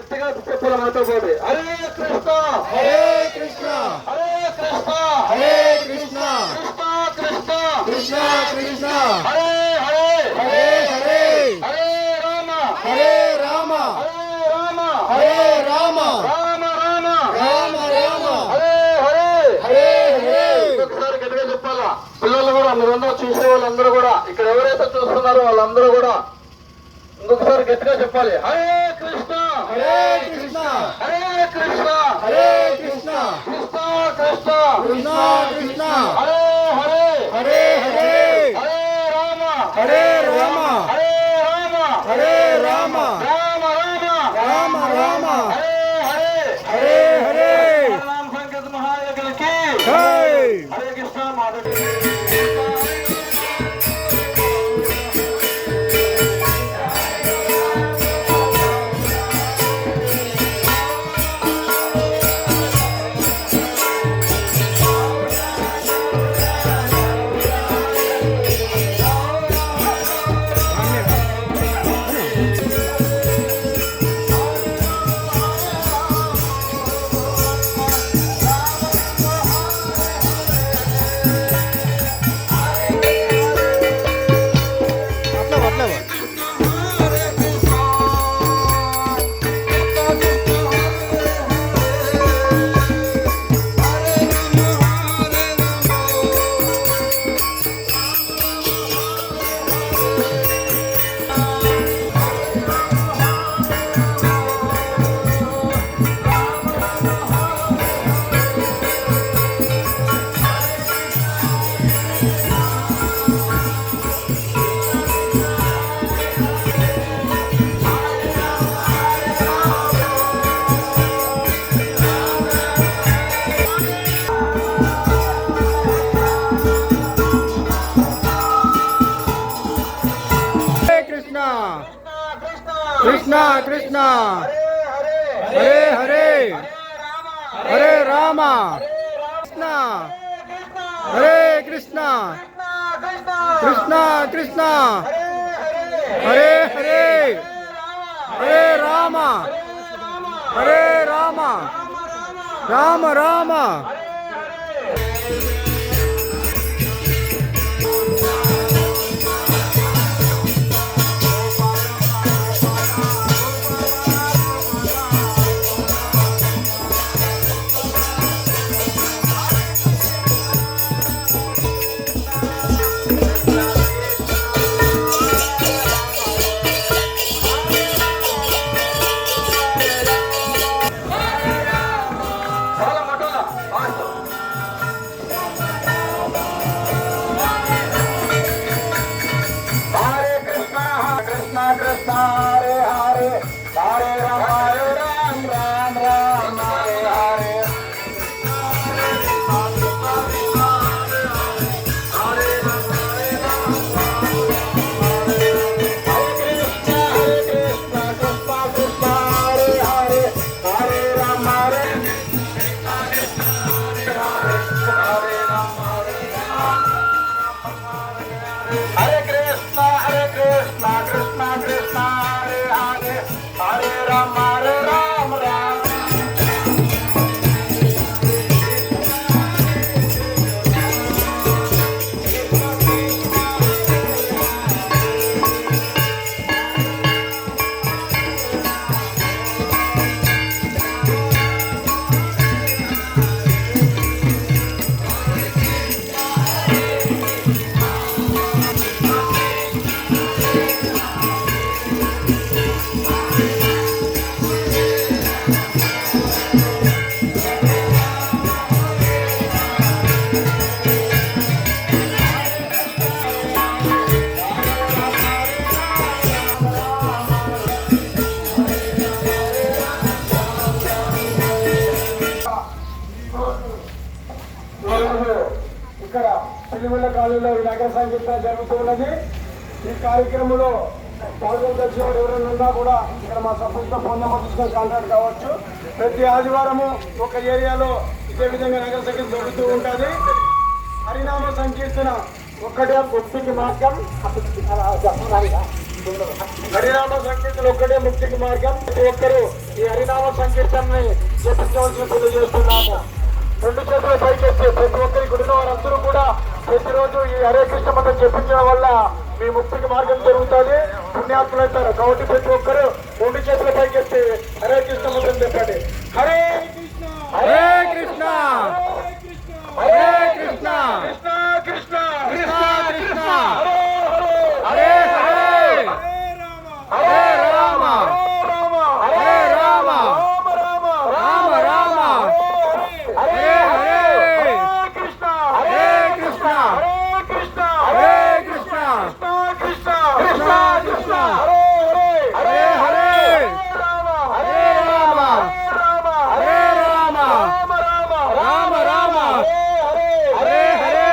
గట్టిగా చెప్పాలి మాతో పాటు. హరే కృష్ణ హరే కృష్ణ హరే కృష్ణ హరే కృష్ణ కృష్ణ కృష్ణ కృష్ణ కృష్ణ హరే హరే హరే హరే హరే రామ హరే రామ హరే రామ హరే రామ రామ రామ రామ రామ హరే హరే హరే హరే. ఒకసారి గట్టిగా చెప్పాలా. పిల్లలు కూడా మీరందరూ చూసే వాళ్ళందరూ కూడా ఇక్కడ ఎవరైతే చూస్తున్నారో వాళ్ళందరూ కూడా ఇంకొకసారి గట్టిగా చెప్పాలి. హరే కృష్ణ హరే కృష్ణ హరే కృష్ణ హరే కృష్ణ కృష్ణ కృష్ణ కృష్ణ కృష్ణ హరే హరే హరే హరే హరే రామ హరే రామ హరే రామ హరే రామ రామ రామ రామ రామ హరే హరే హరే హరే. రామ సంకేత మహాయజ్ఞకి జై. హరే కృష్ణ మాధవి. అట్లా కృష్ణ కృష్ణ హరే హరే హరే రామ కృష్ణ హరే కృష్ణ కృష్ణ కృష్ణ హరే హరే హరే రామ హరే రామ రామ రామ. ఇక్కడ సిరిమల్ల కాలనీలో నగర సంకీర్తన జరుగుతున్నది. ఈ కార్యక్రమంలో పాల్గొనదలిచిన ఎవరైనా ఉన్నా కూడా ఇక్కడ మా సభ్యులతో ఫోన్ నెంబర్ తీసుకొని కాంటాక్ట్ కావచ్చు. ప్రతి ఆదివారము ఒక ఏరియాలో ఇదే విధంగా నగర సంకీర్తన జరుగుతూ ఉంటుంది. హరినామ సంకీర్తన ఒక్కటే భక్తికి మార్గం. హరినామ సంకీర్తన ఒక్కటే ముక్తికి మార్గం. ప్రతి ఒక్కరూ ఈ హరినామ సంకీర్తనని జపించవలసి తెలియజేస్తున్నాము. రెండు చేతుల పైకెత్తి ప్రతి ఒక్కరి గుడిలో వారందరూ కూడా ప్రతిరోజు ఈ హరే కృష్ణ మంత్రం జపించడం వల్ల మీ ముక్తికి మార్గం జరుగుతుంది, పుణ్యాత్ములవుతారు. కాబట్టి ప్రతి ఒక్కరు రెండు చేతుల పైకెత్తి హరే కృష్ణ మంత్రం చెప్పండి. హరే కృష్ణ హరే కృష్ణ హరే కృష్ణ కృష్ణ కృష్ణ కృష్ణ కృష్ణ హరే హరే హరే హరే రామ హరే రామ రామ రామ హరే హరే కృష్ణ హరే కృష్ణ కృష్ణ హరే కృష్ణ కృష్ణ కృష్ణ కృష్ణ హరే హరే హరే రామ హరే రామ రామ రామ హరే హరే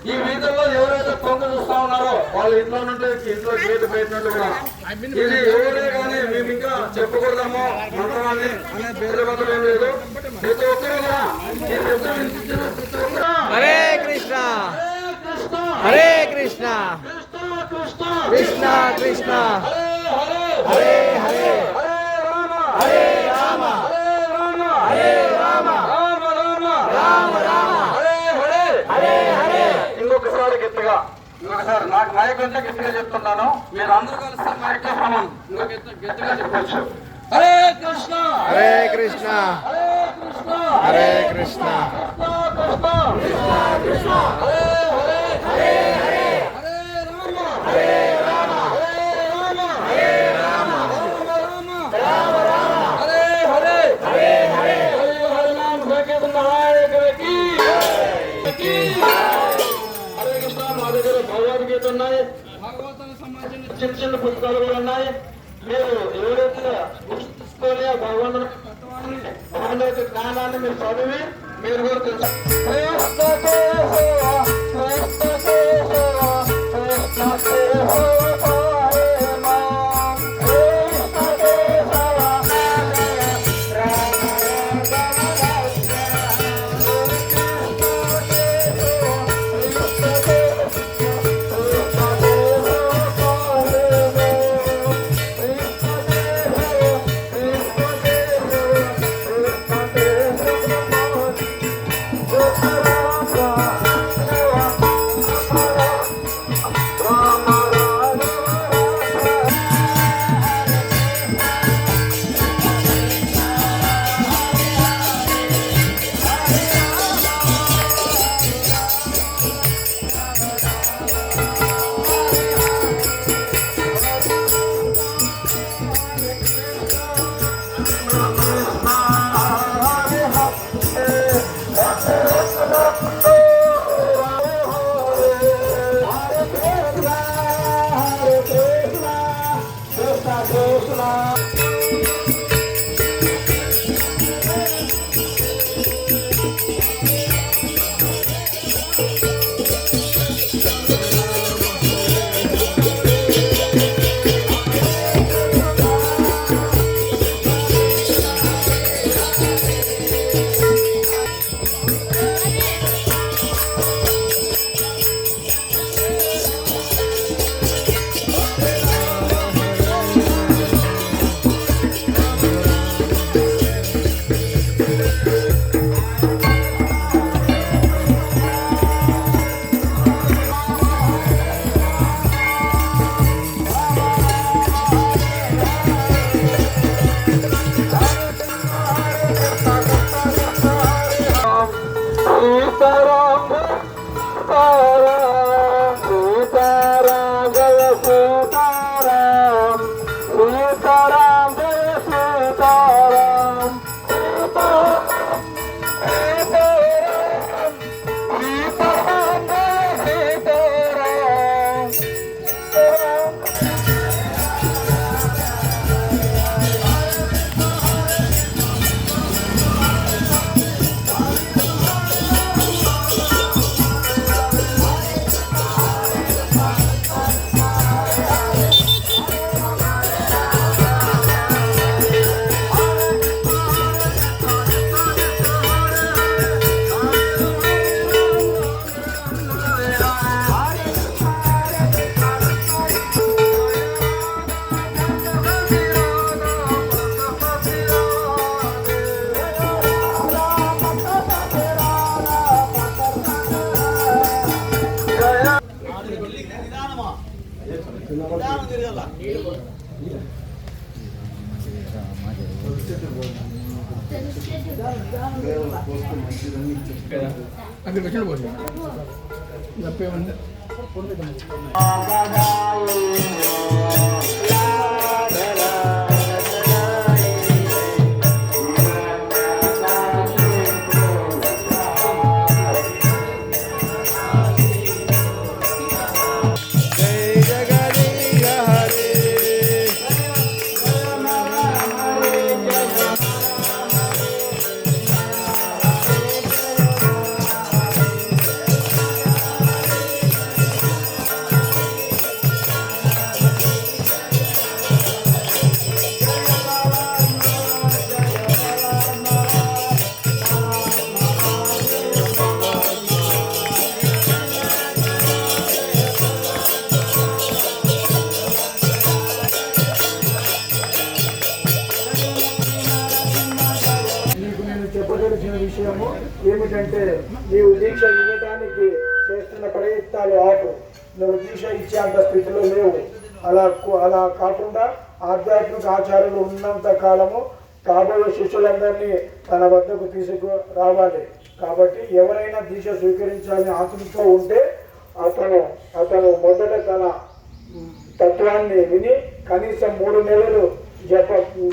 ఈ వీధుల్లో ఎవరైతే పొంగ చూస్తా ఉన్నారో వాళ్ళ ఇంట్లో నుండి ఇంట్లో గేటు పెట్టినట్టు కూడా ఇది ఎవరే కానీ మేము ఇంకా చెప్పకూడదామో మంత్రాన్ని అనే పేరు బదులు ఏం లేదు. ప్రతి ఒక్కరు కూడా హరే కృష్ణ హరే కృష్ణ కృష్ణ కృష్ణ హరే హరే హరే రామ హరే రామ రామ రామ హరే హరే. ఇంకొకసారి గట్టిగా ఇంకొకసారి నాకు మైక్ ఉంటే గట్టిగా చెప్తున్నాను. మీరు అందరూ కలిసి మైక్ లో సమానం ఇంకా గట్టిగా చెప్పచ్చు. హరే కృష్ణ హరే కృష్ణ హరే హరే కృష్ణ కృష్ణ కృష్ణ కృష్ణ హరే హరే హరే హరే హరే రామ హరే రామ రామ రామ హరే హరే హరే హరే హరే నామ సంకీర్తన నాయకుడికి హరే కృష్ణ. మా దగ్గర భగవద్గీత ఉన్నాయి, భాగవతానికి సంబంధించిన చిన్న చిన్న పుస్తకాలు కూడా ఉన్నాయి. మీరు ఎవరైతే తీసుకొని భగవంతుని తత్వాన్ని భగవంతుని జ్ఞానాన్ని మీరు చదివి మీరు కూడా తెలుసు. అక్కడికి వచ్చిన పోటీ తప్పేమన్నా చెప్పదలిచిన విషయము ఏమిటంటే నీవు దీక్ష ఇవ్వడానికి చేస్తున్న ప్రయత్నాలు ఆపు. నువ్వు దీక్ష ఇచ్చేంత స్థితిలో లేవు. అలా కాకుండా ఆధ్యాత్మిక ఆచారాలు ఉన్నంత కాలము కాబోయే శిష్యులందరినీ తన వద్దకు తీసుకురావాలి. కాబట్టి ఎవరైనా దీక్ష స్వీకరించాలని ఆతృతతో ఉంటే అతను మొదట తన తత్వాన్ని విని కనీసం 3 నెలలు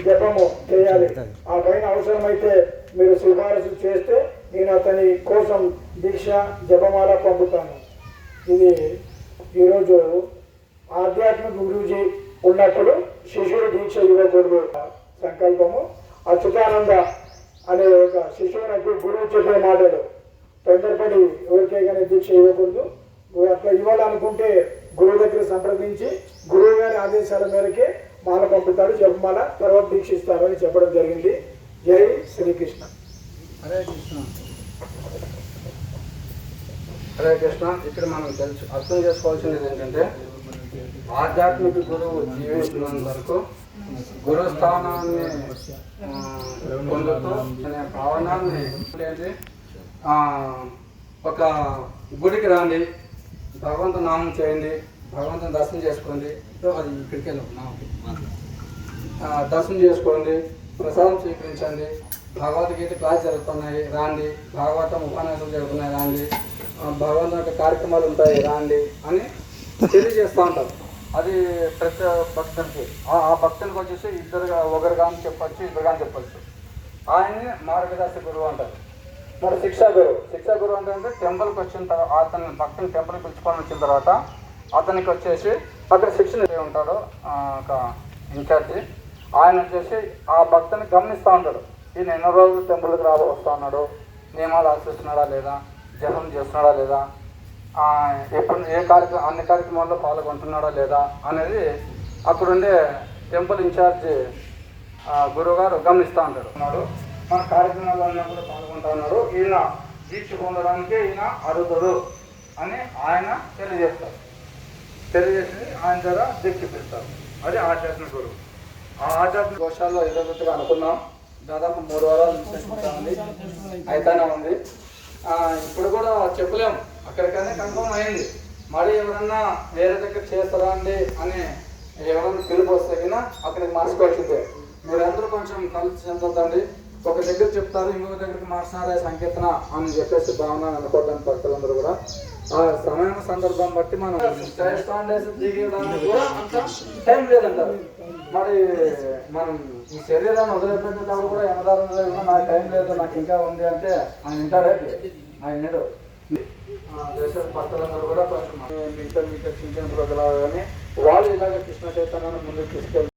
జపము చేయాలి. ఆ పైన అవసరమైతే మీరు సిఫారసు చేస్తే నేను అతని కోసం దీక్ష జపమాల పంపుతాను. ఇది ఈరోజు ఆధ్యాత్మిక గురూజీ ఉన్నప్పుడు శిష్యుడు దీక్ష ఇవ్వకూడదు సంకల్పము. అచ్యుతానంద అనే ఒక శిష్యునికి గురువు చెప్పే మాటలు తొందరపడి ఎవరికే కానీ దీక్ష ఇవ్వకూడదు. అట్లా ఇవ్వాలనుకుంటే గురువు దగ్గర సంప్రదించి గురువు గారి ఆదేశాల మేరకే మాల పంపుతారు, జపమాల తర్వాత దీక్షిస్తారు అని చెప్పడం జరిగింది. జై శ్రీకృష్ణ. హరే కృష్ణ. హరే కృష్ణ. ఇక్కడ మనం అర్థం చేసుకోవాల్సింది ఏంటంటే ఆధ్యాత్మిక గురువు జీవిస్తున్నంత వరకు గురుస్థానాన్ని పొందుతూ అనే భావనాన్ని ఒక గుడికి రండి, భగవంతు నామం చేయండి, భగవంతుని దర్శనం చేసుకోండి. అది ఇక్కడికి దర్శనం చేసుకోండి, ప్రసాదం స్వీకరించండి, భగవద్గీత క్లాస్ జరుగుతున్నాయి రాండి, భాగవతం ఉపన్యాసాలు జరుగుతున్నాయి రాండి, భగవంతుని యొక్క కార్యక్రమాలు ఉంటాయి రాండి అని తెలియజేస్తూ ఉంటారు. అది ప్రతి భక్తునికి ఆ భక్తునికి వచ్చేసి ఒకరు కానీ చెప్పచ్చు, ఇద్దరు కానీ చెప్పచ్చు. ఆయన్ని మార్గదర్శక గురువు అంటారు. మరి శిక్షా గురువు అంటే టెంపుల్కి వచ్చిన తర్వాత అతని భక్తుని టెంపుల్కి పిలుచుకొని వచ్చిన తర్వాత అతనికి వచ్చేసి అక్కడ శిక్షణ ఉంటాడు ఒక ఇన్ఛార్జి. ఆయన వచ్చేసి ఆ భక్తుని గమనిస్తూ ఉంటాడు. ఈయన ఎన్నో రోజులు టెంపుల్కి వస్తూ ఉన్నాడు, నియమాలు ఆచరిస్తున్నాడా లేదా, జపం చేస్తున్నాడా లేదా, ఎప్పుడు అన్ని కార్యక్రమాల్లో పాల్గొంటున్నాడా లేదా అనేది అక్కడుండే టెంపుల్ ఇన్ఛార్జి గురువుగారు గమనిస్తూ ఉంటాడు. మన కార్యక్రమాల్లో కూడా పాల్గొంటూ ఉన్నాడు, ఈయన దీక్ష పొందడానికి ఈయన అర్హుడు అని ఆయన తెలియజేసి ఆయన ద్వారా దీక్ష పిలుస్తారు. అది ఆధ్యాత్మిక గురువు. ఆ ఆధ్యాత్మిక వర్షాల్లో ఇదొకటిగా అనుకున్నాం. దాదాపు 3 వారాలు అయితేనే ఉంది. ఇప్పుడు కూడా చెప్పలేము, అక్కడికనే కన్ఫర్మ్ అయింది. మరి ఎవరన్నా వేరే దగ్గర చేస్తారా అండి అని ఎవరన్నా పిలుపు వస్తే కన్నా అక్కడికి మార్చుకోవాల్సిందే. మీరందరూ కొంచెం కలిసి చెందొద్దండి. ఒక దగ్గర చెప్తారు, ఇంకొక దగ్గరికి మార్చినారే సంకీర్తన అని చెప్పేసి భావన అనుకోవడానికి భక్తులందరూ కూడా ఆ సమయం సందర్భం బట్టి మనం దిగడానికి కూడా అంత టైం లేదంటారు. మరి మనం ఈ శరీరాన్ని వదిలిపెట్టేటప్పుడు కూడా యమదారం నాకు టైం లేదు, నాకు ఇంకా ఉంది అంటే ఆయన వింటారే, ఆయన దేశ భక్తులందరూ కూడా కొంచెం మీటర్ చిన్న చిన్న కానీ వాళ్ళు ఇలాగ కృష్ణ చైతన్యాన్ని ముందుకు తీసుకెళ్తారు.